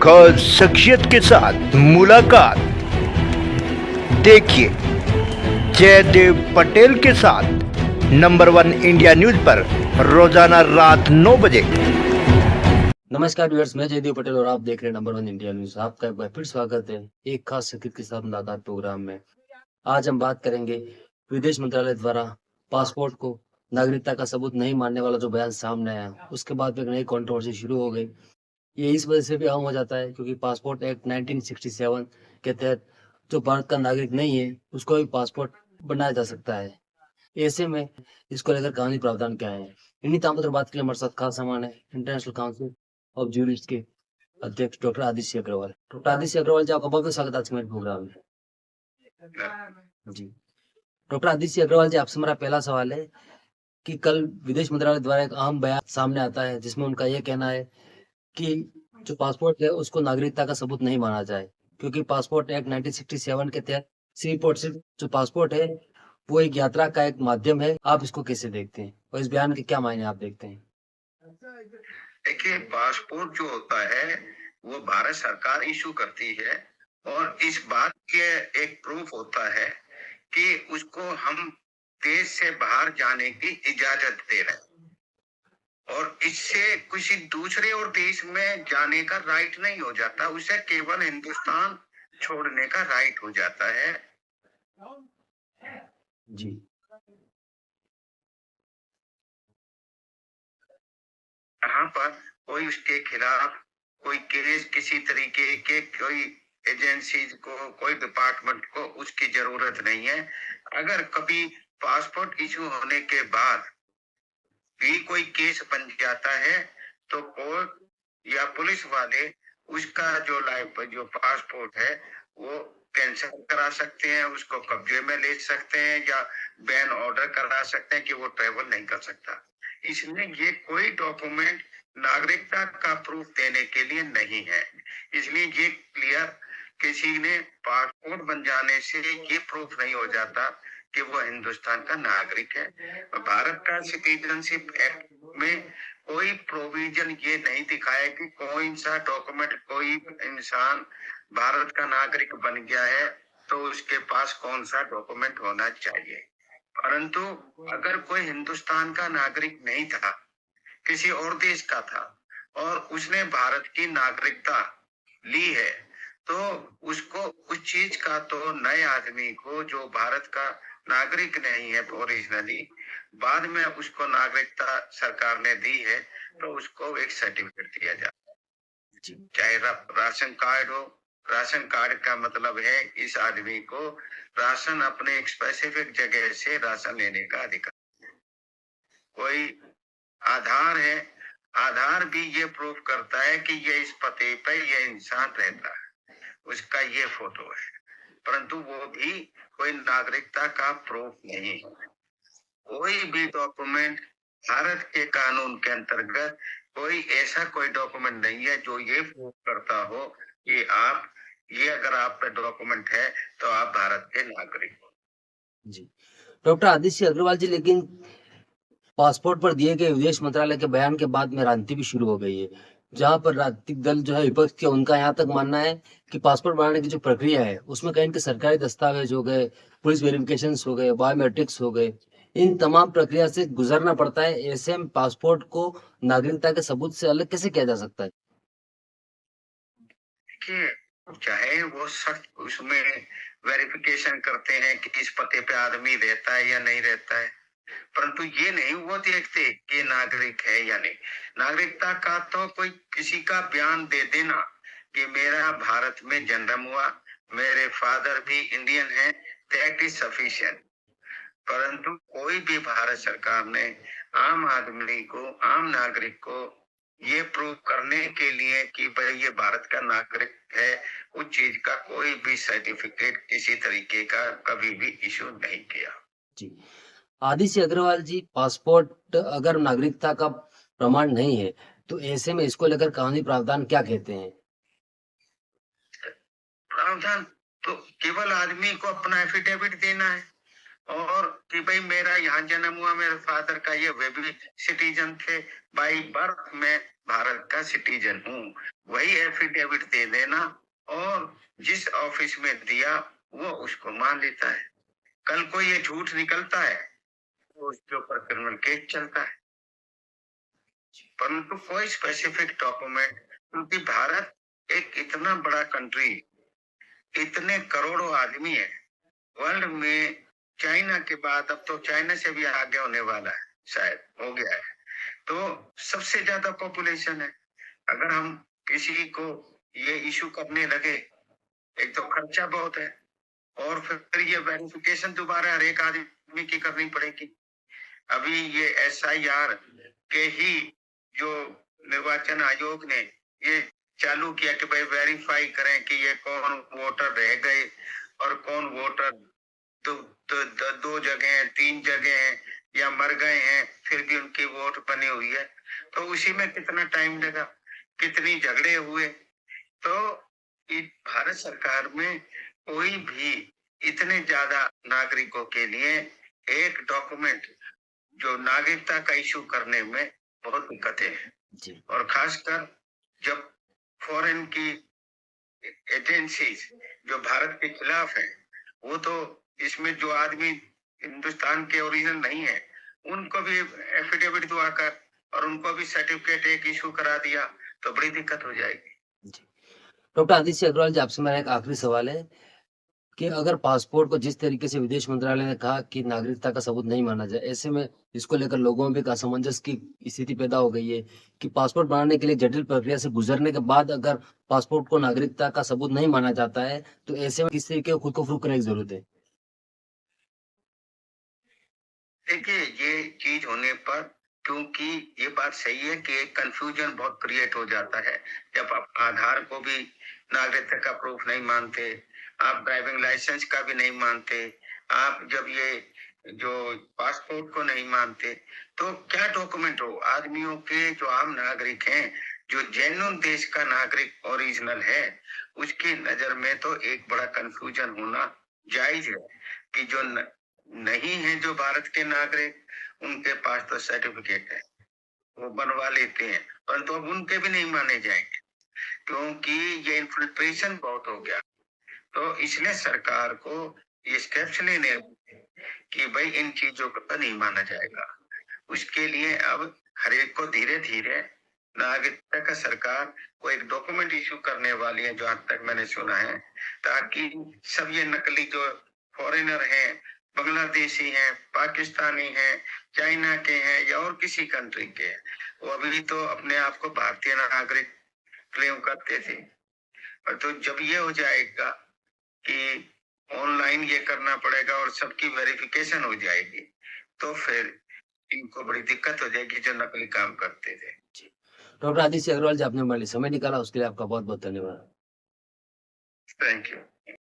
खास शख्सियत के साथ मुलाकात। देखिए जयदेव पटेल के साथ नंबर 1 इंडिया न्यूज पर रोजाना रात 9 बजे। नमस्कार व्यूअर्स, मैं जयदेव पटेल और आप देख रहे हैं नंबर 1 इंडिया न्यूज। आपका एक बार फिर स्वागत है एक खास शख्सियत के साथ मुलाकात प्रोग्राम में। आज हम बात करेंगे विदेश मंत्रालय द्वारा पासपोर्ट को नागरिकता का सबूत नहीं मानने वाला जो बयान सामने आया, उसके बाद एक नई कंट्रोवर्सी शुरू हो गई। ये इस वजह से भी आम हो जाता है क्योंकि पासपोर्ट एक्ट 1967 के तहत जो भारत का नागरिक नहीं है उसको भी पासपोर्ट बनाया जा सकता है। ऐसे में इसको लेकर कानूनी प्रावधान क्या है, इन्हीं तमाम पर बात के लिए हमारे साथ खास सामान है इंटरनेशनल काउंसिल ऑफ ज्यूरिस्ट के अध्यक्ष डॉक्टर आदित्य अग्रवाल। डॉक्टर आदित्य अग्रवाल जी, आपका बहुत बहुत स्वागत है आज के मेरे प्रोग्राम में। जी डॉक्टर आदित्य अग्रवाल जी, आपसे मेरा पहला सवाल है कि कल विदेश मंत्रालय द्वारा एक अहम बयान सामने आता है जिसमें उनका यह कहना है कि जो पासपोर्ट है उसको नागरिकता का सबूत नहीं माना जाए क्योंकि पासपोर्ट एक्ट 1967 के तहत सिर्फ जो पासपोर्ट है वो एक यात्रा का एक माध्यम है। आप इसको कैसे देखते हैं और इस बयान के क्या मायने आप देखते हैं? देखिए, पासपोर्ट जो होता है वो भारत सरकार इशू करती है और इस बात के एक प्रूफ होता है कि उसको हम देश से बाहर जाने की इजाजत दे रहे हैं और इससे किसी दूसरे और देश में जाने का राइट नहीं हो जाता, उसे केवल हिंदुस्तान छोड़ने का राइट हो जाता है। जी यहाँ पर कोई उसके खिलाफ कोई केस किसी तरीके के कोई एजेंसीज को कोई डिपार्टमेंट को उसकी जरूरत नहीं है। अगर कभी पासपोर्ट इशू होने के बाद भी कोई केस बन जाता है तो कोर्ट या पुलिस वाले उसका जो पासपोर्ट है वो कैंसिल करा सकते हैं, उसको कब्जे में ले सकते हैं या बैन ऑर्डर करा सकते हैं कि वो ट्रेवल नहीं कर सकता। इसलिए ये कोई डॉक्यूमेंट नागरिकता का प्रूफ देने के लिए नहीं है। इसलिए ये क्लियर, किसी ने पासपोर्ट बन जाने से ये प्रूफ नहीं हो जाता कि वो हिंदुस्तान का नागरिक है। भारत का सिटीजनशिप एक्ट में कोई प्रोविजन ये नहीं दिखाया कि कोई सा डॉक्यूमेंट कोई इंसान भारत का नागरिक बन गया है तो उसके पास कौन सा डॉक्यूमेंट होना चाहिए। परंतु अगर कोई हिंदुस्तान का नागरिक नहीं था, किसी और देश का था और उसने भारत की नागरिकता ली है तो उसको उस चीज का तो नए आदमी को जो भारत का नागरिक नहीं है ओरिजिनली, बाद में उसको नागरिकता सरकार ने दी है तो उसको एक सर्टिफिकेट दिया जाता है। चाहे राशन कार्ड हो, राशन कार्ड का मतलब है इस आदमी को राशन अपने एक स्पेसिफिक जगह से राशन लेने का अधिकार। कोई आधार है, आधार भी ये प्रूफ करता है कि ये इस पते पे ये इंसान रहता है, उसका ये फोटो है, परंतु वो भी कोई नागरिकता का प्रूफ नहीं है। कोई भी डॉक्यूमेंट भारत के कानून के अंतर्गत कोई ऐसा कोई डॉक्यूमेंट नहीं है जो ये प्रूफ करता हो कि आप ये अगर आप पे डॉक्यूमेंट है तो आप भारत के नागरिक हो। जी डॉक्टर आदित्य अग्रवाल जी, लेकिन पासपोर्ट पर दिए गए विदेश मंत्रालय के बयान के बाद में राजनीति भी शुरू हो गई है, जहां पर राजनीतिक दल जो है विपक्ष के, उनका यहाँ तक मानना है कि पासपोर्ट बनाने की जो प्रक्रिया है उसमें कहीं के सरकारी दस्तावेज हो गए, पुलिस वेरिफिकेशन हो गए, बायोमेट्रिक्स हो गए, इन तमाम प्रक्रिया से गुजरना पड़ता है। ऐसे में पासपोर्ट को नागरिकता के सबूत से अलग कैसे किया जा सकता है? चाहे वो सख्त उसमें वेरिफिकेशन करते हैं कि इस पते पे आदमी रहता है या नहीं रहता है, परंतु ये नहीं वो देखते कि नागरिक है या नहीं। नागरिकता का तो कोई किसी का बयान दे देना कि मेरा भारत में जन्म हुआ, मेरे फादर भी इंडियन है, दैट इज सफिशिएंट। परंतु कोई भी भारत सरकार ने आम आदमी को, आम नागरिक को ये प्रूव करने के लिए कि भाई ये भारत का नागरिक है, उस चीज का कोई भी सर्टिफिकेट किसी तरीके का कभी भी इशू नहीं किया। जी आदित्य अग्रवाल जी, पासपोर्ट अगर नागरिकता का प्रमाण नहीं है तो ऐसे में इसको लेकर कानूनी प्रावधान क्या कहते हैं? प्रावधान तो केवल आदमी को अपना एफिडेविट देना है और कि भाई मेरा यहाँ जन्म हुआ, मेरे फादर का ये, वे भी सिटीजन थे, बाई बर्थ में भारत का सिटीजन हूँ, वही एफिडेविट दे देना और जिस ऑफिस में दिया वो उसको मान लेता है। कल को ये झूठ निकलता है तो उसके ऊपर क्रिमिनल केस चलता है, परंतु कोई स्पेसिफिक डॉक्यूमेंट, क्योंकि भारत एक इतना बड़ा कंट्री, इतने करोड़ों आदमी है वर्ल्ड में, चाइना के बाद अब तो चाइना से भी आगे होने वाला है, शायद हो गया है, तो सबसे ज्यादा पॉपुलेशन है। अगर हम किसी को ये इशू करने लगे, एक तो खर्चा बहुत है और फिर ये वेरिफिकेशन दोबारा हर एक आदमी की करनी पड़ेगी। अभी ये SIR के ही जो निर्वाचन आयोग ने ये चालू किया कि भाई वेरीफाई करें कि ये कौन वोटर रह गए और कौन वोटर दो जगह 3 जगह या मर गए हैं फिर भी उनकी वोट बनी हुई है, तो उसी में कितना टाइम लगा, कितनी झगड़े हुए। तो भारत सरकार में कोई भी इतने ज्यादा नागरिकों के लिए एक डॉक्यूमेंट जो नागरिकता का इशू करने में बहुत दिक्कतें हैं, और खासकर जब फॉरेन की एजेंसीज जो भारत के खिलाफ है, वो तो इसमें जो आदमी हिंदुस्तान के ओरिजिनल नहीं है उनको भी एफिडेविट दुआकर और उनको भी सर्टिफिकेट एक इशू करा दिया तो बड़ी दिक्कत हो जाएगी। डॉक्टर आदित्य अग्रवाल जी, आपसे मेरा एक आखिरी सवाल है कि अगर पासपोर्ट को जिस तरीके से विदेश मंत्रालय ने कहा कि नागरिकता का सबूत नहीं माना जाए, ऐसे में इसको लेकर लोगों में भी असमंजस की स्थिति पैदा हो गई है कि पासपोर्ट बनाने के लिए जटिल प्रक्रिया से गुजरने के बाद अगर पासपोर्ट को नागरिकता का सबूत नहीं माना जाता है तो ऐसे में किस तरीके खुद को प्रूव करने की जरूरत है? देखिए, ये चीज होने पर, क्योंकि ये बात सही है कि एक कंफ्यूजन बहुत क्रिएट हो जाता है जब आप आधार को भी नागरिकता का प्रूफ नहीं मानते, आप ड्राइविंग लाइसेंस का भी नहीं मानते, आप जब ये जो पासपोर्ट को नहीं मानते, तो क्या डॉक्यूमेंट हो? आदमियों के जो आम नागरिक हैं, जो जेन्युइन देश का नागरिक ओरिजिनल है, उसकी नजर में तो एक बड़ा कंफ्यूजन होना जायज है कि जो नहीं है जो भारत के नागरिक, उनके पास तो सर्टिफिकेट है, वो बनवा लेते हैं, परंतु अब उनके भी नहीं माने जाएंगे क्योंकि ये इन्फिल्ट्रेशन बहुत हो गया। तो इसलिए सरकार को ये स्टेप्स लेने कि भाई इन चीजों को नहीं माना जाएगा। उसके लिए अब हर एक को धीरे धीरे नागरिकता का सरकार को एक डॉक्यूमेंट इशू करने वाली है, जो आज तक मैंने सुना है, ताकि सब ये नकली जो फॉरेनर हैं, बांग्लादेशी हैं, पाकिस्तानी हैं, चाइना के हैं या और किसी कंट्री के हैं, वो अभी तो अपने आप को भारतीय नागरिक क्लेम करते थे, और तो जब ये हो जाएगा कि ऑनलाइन ये करना पड़ेगा और सबकी वेरिफिकेशन हो जाएगी, तो फिर इनको बड़ी दिक्कत हो जाएगी जो नकली काम करते थे। डॉक्टर आदित्य अग्रवाल जी, आपने हमारे लिए समय निकाला, उसके लिए आपका बहुत बहुत धन्यवाद। Thank you.